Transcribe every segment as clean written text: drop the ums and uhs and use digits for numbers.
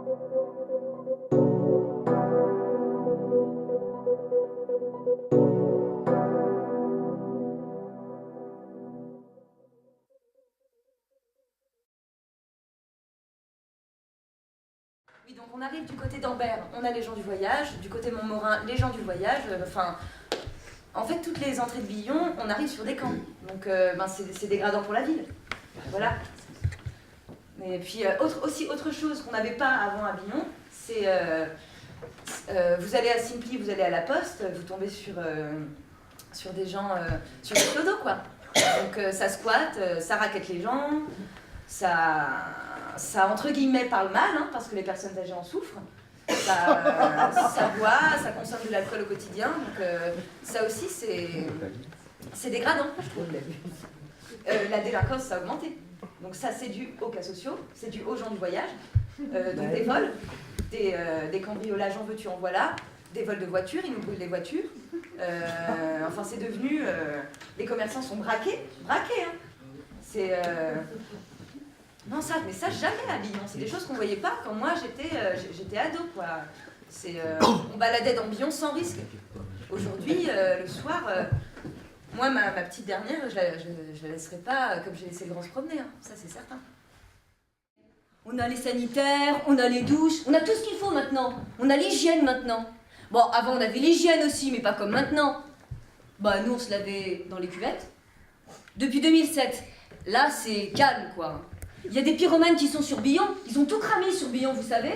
Oui, donc on arrive du côté d'Ambert, on a les gens du voyage, du côté Montmorin, les gens du voyage, enfin... En fait, toutes les entrées de Billon, on arrive sur des camps. Donc, c'est dégradant pour la ville. Voilà. Et puis, autre chose qu'on n'avait pas avant à Billon, c'est... vous allez à Simply, vous allez à la Poste, vous tombez sur des gens... sur des clodos, quoi. Donc, ça squatte, ça raquette les gens, ça entre guillemets, parle mal, hein, parce que les personnes âgées en souffrent. Ça boit, ça consomme de l'alcool au quotidien, donc ça aussi c'est dégradant, je trouve. La délinquance, ça a augmenté. Donc ça, c'est dû aux cas sociaux, c'est dû aux gens du voyage, donc des vols, des cambriolages en veux-tu en voilà, des vols de voitures, ils nous brûlent les voitures. Enfin, c'est devenu... les commerçants sont braqués, hein. C'est... Non, mais ça, jamais à Billon. C'est des choses qu'on voyait pas quand moi, j'étais ado, quoi. On baladait dans Billon sans risque. Aujourd'hui, le soir, moi, ma petite dernière, je la laisserai pas comme j'ai laissé le grand se promener, hein. Ça, c'est certain. On a les sanitaires, on a les douches, on a tout ce qu'il faut maintenant. On a l'hygiène maintenant. Bon, avant, on avait l'hygiène aussi, mais pas comme maintenant. Bah, nous, on se lavait dans les cuvettes. Depuis 2007, là, c'est calme, quoi. Il y a des pyromanes qui sont sur Billon, ils ont tout cramé sur Billon, vous savez.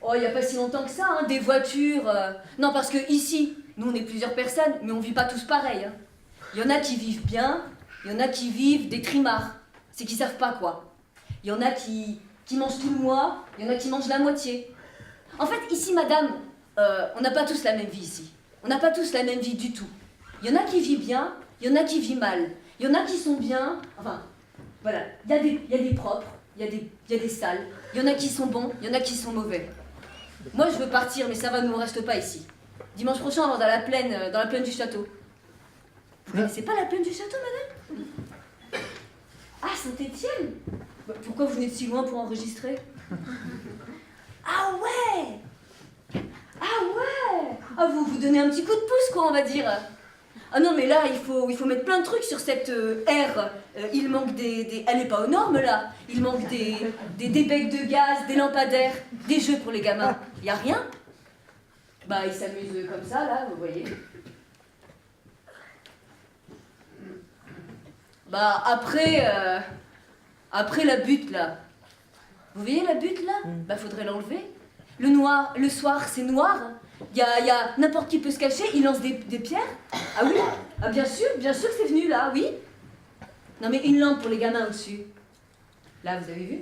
Oh, il n'y a pas si longtemps que ça, hein, des voitures... Non, parce que ici, nous on est plusieurs personnes, mais on vit pas tous pareil. Hein. Il y en a qui vivent bien, il y en a qui vivent des trimards. C'est qu'ils savent pas quoi. Il y en a qui mangent tout le mois, il y en a qui mangent la moitié. En fait, ici, madame, on n'a pas tous la même vie ici. On n'a pas tous la même vie du tout. Il y en a qui vivent bien, il y en a qui vivent mal. Il y en a qui sont bien, enfin... Voilà, il y a des propres, il y a des sales, il y en a qui sont bons, il y en a qui sont mauvais. Moi je veux partir, mais ça va, nous on reste pas ici. Dimanche prochain on va dans la plaine du château. Vous connaissez pas la plaine du château, madame? Ah, Saint-Étienne? Pourquoi vous venez de si loin pour enregistrer? Ah ouais! Ah ouais! Ah, vous donnez un petit coup de pouce, quoi, on va dire. Ah non, mais là, il faut mettre plein de trucs sur cette aire. Il manque elle n'est pas aux normes, là. Il manque des becs de gaz, des lampadaires, des jeux pour les gamins. Il n'y a rien. Bah, ils s'amusent comme ça, là, vous voyez. Bah, après la butte, là. Vous voyez la butte, là? Bah, faudrait l'enlever. Le soir, c'est noir. Il y a n'importe qui peut se cacher, il lance des pierres. Ah oui? Ah bien sûr que c'est venu là, oui. Non mais une lampe pour les gamins au-dessus. Là, vous avez vu?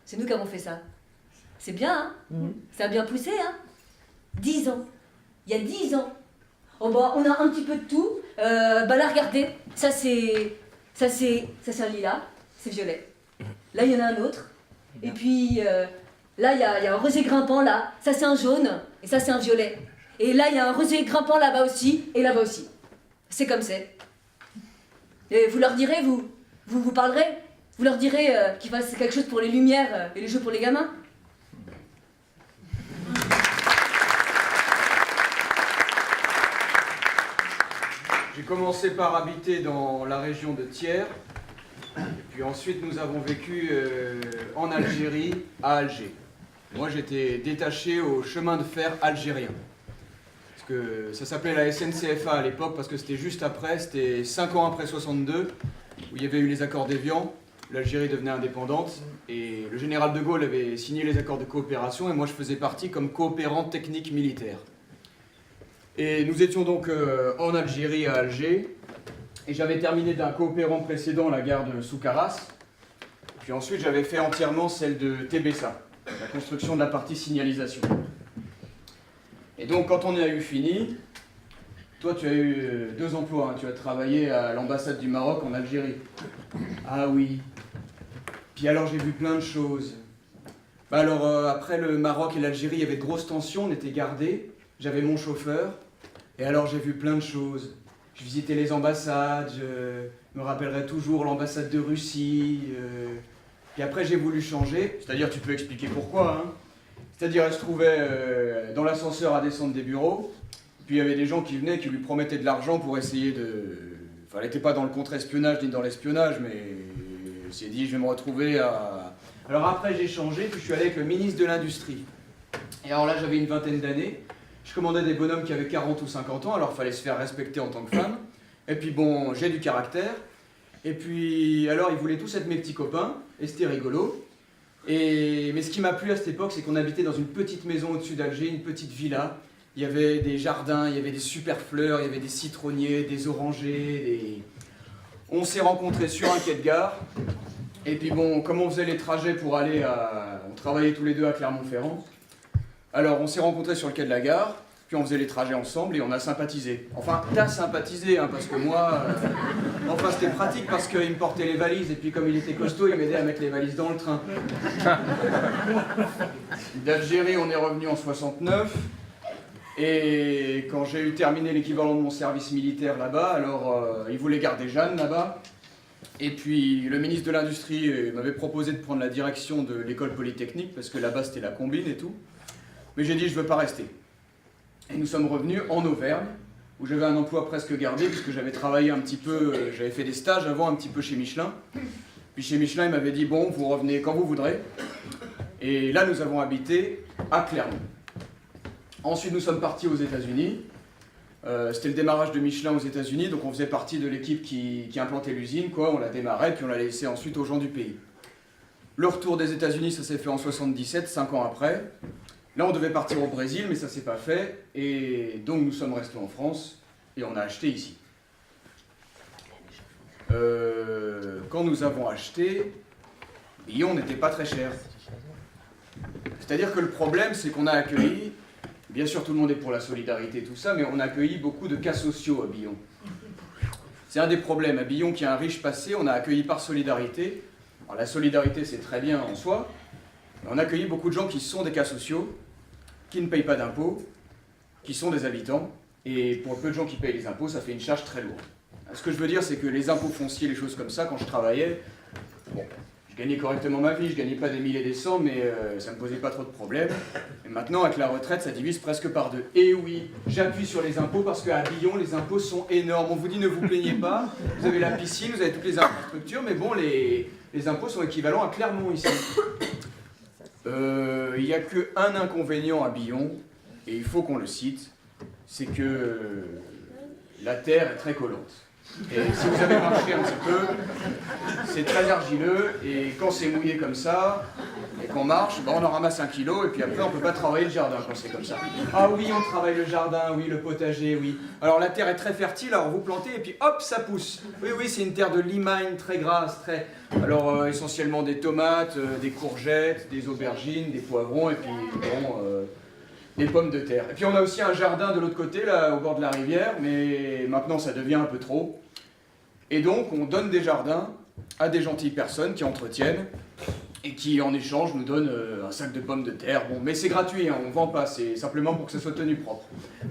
C'est nous qui avons fait ça. C'est bien, hein? Ça a bien poussé, hein? 10 ans. Il y a 10 ans. Oh bah, on a un petit peu de tout. Bah là, regardez. Ça c'est un lilas. C'est violet. Là, il y en a un autre. Et puis... là, il y a un rosier grimpant, là. Ça, c'est un jaune. Et ça, c'est un violet. Et là, il y a un rosier grimpant là-bas aussi. Et là-bas aussi. C'est comme c'est. Et vous leur direz, vous parlerez. Vous leur direz qu'ils fassent quelque chose pour les lumières et les jeux pour les gamins. J'ai commencé par habiter dans la région de Thiers. Et puis ensuite, nous avons vécu en Algérie, à Alger. Moi, j'étais détaché au chemin de fer algérien. Parce que ça s'appelait la SNCFA à l'époque, parce que c'était juste après, c'était 5 ans après 62, où il y avait eu les accords d'Évian, l'Algérie devenait indépendante, et le général de Gaulle avait signé les accords de coopération, et moi je faisais partie comme coopérant technique militaire. Et nous étions donc en Algérie, à Alger, et j'avais terminé d'un coopérant précédent la gare de Soukaras, puis ensuite j'avais fait entièrement celle de Tébessa, la construction de la partie signalisation. Et donc quand on a eu fini, toi tu as eu 2 emplois, hein. Tu as travaillé à l'ambassade du Maroc en Algérie. Ah oui. Puis alors j'ai vu plein de choses. Bah alors après le Maroc et l'Algérie, il y avait de grosses tensions, on était gardés, j'avais mon chauffeur, et alors j'ai vu plein de choses. Je visitais les ambassades, je me rappellerai toujours l'ambassade de Russie, puis après j'ai voulu changer, c'est-à-dire tu peux expliquer pourquoi, hein. C'est-à-dire, elle se trouvait dans l'ascenseur à descendre des bureaux, puis il y avait des gens qui venaient, qui lui promettaient de l'argent pour essayer de... Enfin, elle n'était pas dans le contre-espionnage ni dans l'espionnage, mais elle s'est dit, je vais me retrouver à... Alors après, j'ai changé, puis je suis allé avec le ministre de l'Industrie. Et alors là, j'avais une vingtaine d'années. Je commandais des bonhommes qui avaient 40 ou 50 ans, alors il fallait se faire respecter en tant que femme. Et puis bon, j'ai du caractère. Et puis, alors, ils voulaient tous être mes petits copains, et c'était rigolo. Mais ce qui m'a plu à cette époque, c'est qu'on habitait dans une petite maison au-dessus d'Alger, une petite villa. Il y avait des jardins, il y avait des super fleurs, il y avait des citronniers, des orangers, On s'est rencontrés sur un quai de gare. Et puis bon, comme on faisait les trajets pour aller à... On travaillait tous les deux à Clermont-Ferrand. Alors, on s'est rencontrés sur le quai de la gare, puis on faisait les trajets ensemble et on a sympathisé. Enfin, t'as sympathisé, hein, parce que moi... Enfin, c'était pratique parce qu'il me portait les valises, et puis comme il était costaud, il m'aidait à mettre les valises dans le train. D'Algérie, on est revenu en 69, et quand j'ai eu terminé l'équivalent de mon service militaire là-bas, alors ils voulaient garder Jeanne là-bas, et puis le ministre de l'Industrie m'avait proposé de prendre la direction de l'école polytechnique, parce que là-bas c'était la combine et tout. Mais j'ai dit, je veux pas rester. Et nous sommes revenus en Auvergne, où j'avais un emploi presque gardé, puisque j'avais travaillé un petit peu, j'avais fait des stages avant un petit peu chez Michelin. Puis chez Michelin, il m'avait dit, bon, vous revenez quand vous voudrez. Et là, nous avons habité à Clermont. Ensuite, nous sommes partis aux États-Unis. C'était le démarrage de Michelin aux États-Unis, donc on faisait partie de l'équipe qui implantait l'usine, quoi. On la démarrait, puis on la laissait ensuite aux gens du pays. Le retour des États-Unis, ça s'est fait en 77, 5 ans après. Là, on devait partir au Brésil, mais ça ne s'est pas fait. Et donc, nous sommes restés en France et on a acheté ici. Quand nous avons acheté, Billon n'était pas très cher. C'est-à-dire que le problème, c'est qu'on a accueilli, bien sûr, tout le monde est pour la solidarité et tout ça, mais on a accueilli beaucoup de cas sociaux à Billon. C'est un des problèmes. À Billon, qui a un riche passé, on a accueilli par solidarité. Alors, la solidarité, c'est très bien en soi. On a accueilli beaucoup de gens qui sont des cas sociaux, qui ne payent pas d'impôts, qui sont des habitants, et pour le peu de gens qui payent les impôts, ça fait une charge très lourde. Ce que je veux dire, c'est que les impôts fonciers, les choses comme ça, quand je travaillais, bon, je gagnais correctement ma vie, je gagnais pas des milliers et des cents, mais ça me posait pas trop de problèmes. Et maintenant, avec la retraite, ça divise presque par deux. Et oui, j'appuie sur les impôts parce qu'à Billon, les impôts sont énormes. On vous dit, ne vous plaignez pas, vous avez la piscine, vous avez toutes les infrastructures, mais bon, les impôts sont équivalents à Clermont ici. Il n'y a qu'un inconvénient à Billon, et il faut qu'on le cite, c'est que la terre est très collante. Et si vous avez marché un petit peu, c'est très argileux, et quand c'est mouillé comme ça, et qu'on marche, ben on en ramasse 1 kilo, et puis après on ne peut pas travailler le jardin quand c'est comme ça. Ah oui, on travaille le jardin, oui, le potager, oui. Alors la terre est très fertile, alors vous plantez, et puis hop, ça pousse. Oui, oui, c'est une terre de limagne très grasse, très... Alors essentiellement des tomates, des courgettes, des aubergines, des poivrons, et puis bon, des pommes de terre. Et puis on a aussi un jardin de l'autre côté, là, au bord de la rivière, mais maintenant ça devient un peu trop. Et donc on donne des jardins à des gentilles personnes qui entretiennent, et qui en échange nous donnent un sac de pommes de terre. Bon, mais c'est gratuit, hein, on ne vend pas, c'est simplement pour que ce soit tenu propre.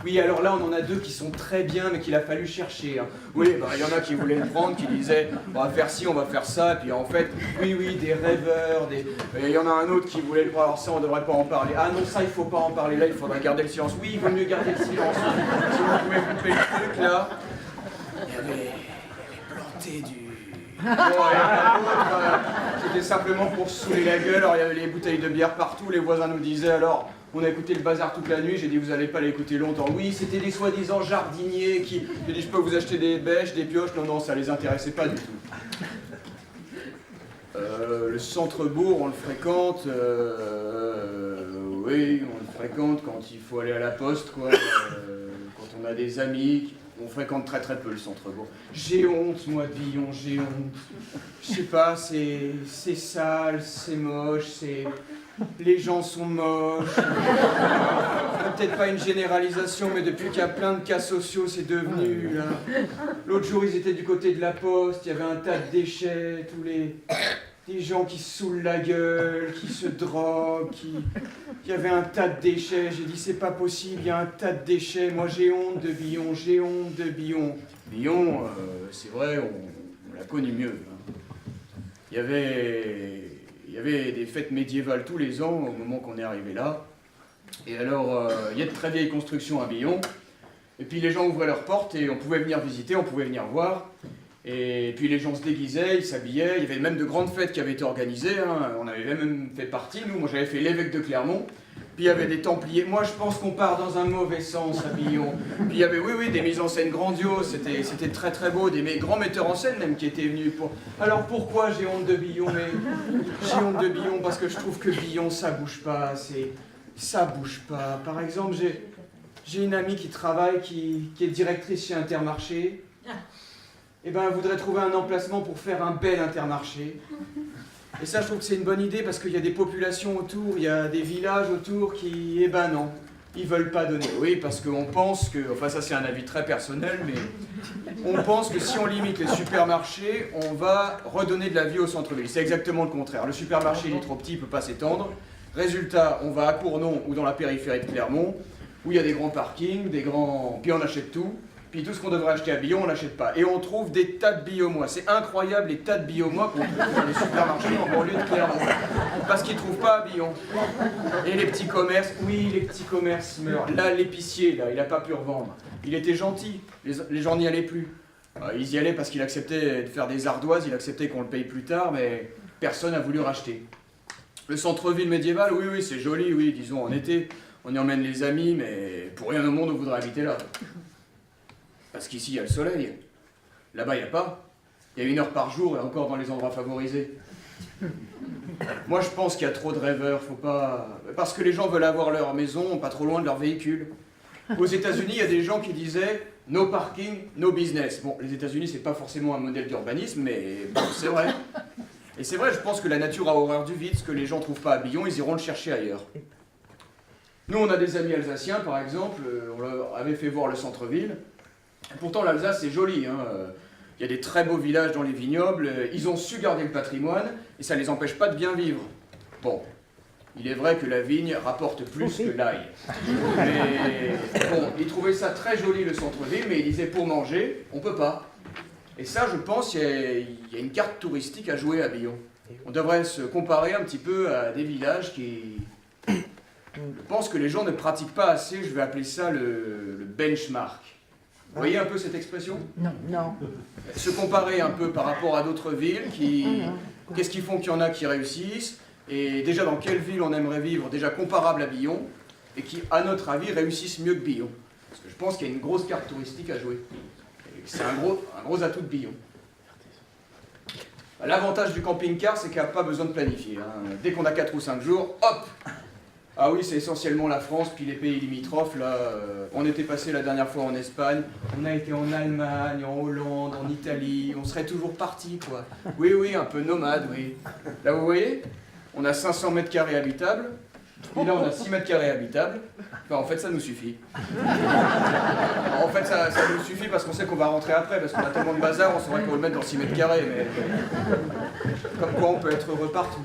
Oui, alors là on en a 2 qui sont très bien, mais qu'il a fallu chercher. Hein. Oui, bah, y en a qui voulaient le prendre, qui disaient on va faire ci, on va faire ça, et puis en fait, oui, oui, des rêveurs, il y en a un autre qui voulait le prendre, alors ça on devrait pas en parler. Ah non, ça il faut pas en parler, là il faudrait garder le silence. Oui, il vaut mieux garder le silence. Si vous pouvez couper le truc là, il y avait planté du... Bon, c'était simplement pour se saouler la gueule, alors il y avait les bouteilles de bière partout, les voisins nous disaient alors, on a écouté le bazar toute la nuit, j'ai dit vous allez pas l'écouter longtemps. Oui, c'était des soi-disant jardiniers qui... J'ai dit je peux vous acheter des bêches, des pioches, non, non, ça les intéressait pas du tout. Le centre-bourg, on le fréquente, oui, on le fréquente quand il faut aller à la poste, quoi, quand on a des amis... On fréquente très très peu le centre-bourg. J'ai honte, moi, de Billon, j'ai honte. Je sais pas, c'est sale, c'est moche, c'est... Les gens sont moches. Peut-être pas une généralisation, mais depuis qu'il y a plein de cas sociaux, c'est devenu, là... L'autre jour, ils étaient du côté de la poste, il y avait un tas de déchets, tous les... Des gens qui se saoulent la gueule, qui se droguent, Il y avait un tas de déchets, j'ai dit c'est pas possible, il y a un tas de déchets, moi j'ai honte de Billon, j'ai honte de Billon. Billon, c'est vrai, on l'a connu mieux. Hein. Il y avait des fêtes médiévales tous les ans au moment qu'on est arrivé là. Et alors, il y a de très vieilles constructions à Billon. Et puis les gens ouvraient leurs portes et on pouvait venir visiter, on pouvait venir voir. Et puis les gens se déguisaient, ils s'habillaient. Il y avait même de grandes fêtes qui avaient été organisées. Hein. On avait même fait partie, nous. Moi, j'avais fait l'évêque de Clermont. Puis il y avait des Templiers. Moi, je pense qu'on part dans un mauvais sens à Billon. Puis il y avait, oui, des mises en scène grandioses. C'était très très beau. Des grands metteurs en scène même qui étaient venus pour... Alors pourquoi j'ai honte de Billon? Mais j'ai honte de Billon parce que je trouve que Billon, ça bouge pas assez. Ça bouge pas. Par exemple, j'ai une amie qui travaille, qui est directrice chez Intermarché. Eh ben, elle voudrait trouver un emplacement pour faire un bel Intermarché. Et ça, je trouve que c'est une bonne idée parce qu'il y a des populations autour, il y a des villages autour qui, eh ben non, ils veulent pas donner. Oui, parce qu'on pense que, enfin ça c'est un avis très personnel, mais on pense que si on limite les supermarchés, on va redonner de la vie au centre-ville. C'est exactement le contraire. Le supermarché, il est trop petit, il peut pas s'étendre. Résultat, on va à Cournon ou dans la périphérie de Clermont, où il y a des grands parkings, puis on achète tout. Puis tout ce qu'on devrait acheter à Billon, on n'achète pas. Et on trouve des tas de billes au mois. C'est incroyable les tas de billes au mois qu'on trouve dans les supermarchés en banlieue de Clermont. Parce qu'ils ne trouvent pas à Billon. Et les petits commerces, oui, les petits commerces meurent. Là, l'épicier, là, il n'a pas pu revendre. Il était gentil, les gens n'y allaient plus. Ils y allaient parce qu'il acceptait de faire des ardoises, il acceptait qu'on le paye plus tard, mais personne n'a voulu racheter. Le centre-ville médiéval, oui, oui, c'est joli, oui, disons, en été, on y emmène les amis, mais pour rien au monde, on voudrait habiter là. Parce qu'ici, il y a le soleil. Là-bas, il n'y a pas. Il y a 1 heure par jour et encore dans les endroits favorisés. Moi, je pense qu'il y a trop de rêveurs. Faut pas... Parce que les gens veulent avoir leur maison pas trop loin de leur véhicule. Aux États-Unis, il y a des gens qui disaient « no parking, no business ». Bon, les États-Unis, c'est pas forcément un modèle d'urbanisme, mais bon, c'est vrai. Et c'est vrai, je pense que la nature a horreur du vide. Ce que les gens ne trouvent pas à Billon, ils iront le chercher ailleurs. Nous, on a des amis alsaciens, par exemple. On leur avait fait voir le centre-ville. Pourtant, l'Alsace, c'est joli. Hein. Il y a des très beaux villages dans les vignobles. Ils ont su garder le patrimoine et ça ne les empêche pas de bien vivre. Bon, il est vrai que la vigne rapporte plus que l'ail. Mais bon, ils trouvaient ça très joli, le centre-ville, mais ils disaient pour manger, on ne peut pas. Et ça, je pense, il y a une carte touristique à jouer à Billon. On devrait se comparer un petit peu à des villages qui... Je pense que les gens ne pratiquent pas assez, je vais appeler ça le benchmark. Vous voyez un peu cette expression? Non, non. Se comparer un peu par rapport à d'autres villes qui... Qu'est-ce qui font qu'il y en a qui réussissent? Et déjà dans quelle ville on aimerait vivre, déjà comparable à Billon, et qui, à notre avis, réussissent mieux que Billon. Parce que je pense qu'il y a une grosse carte touristique à jouer. C'est un gros atout de Billon. L'avantage du camping-car, c'est qu'il n'y a pas besoin de planifier. Hein. Dès qu'on a 4 ou 5 jours, hop! Ah oui, c'est essentiellement la France, puis les pays limitrophes. Là, on était passé la dernière fois en Espagne, on a été en Allemagne, en Hollande, en Italie, on serait toujours parti, quoi. Oui, oui, un peu nomade, oui. Là, vous voyez, on a 500 mètres carrés habitables, et là, on a 6 mètres carrés habitables. Enfin, en fait, ça nous suffit. En fait, ça nous suffit parce qu'on sait qu'on va rentrer après, parce qu'on a tellement de bazar, on saurait qu'on le mettre dans 6 mètres carrés, mais... Comme quoi, on peut être heureux partout.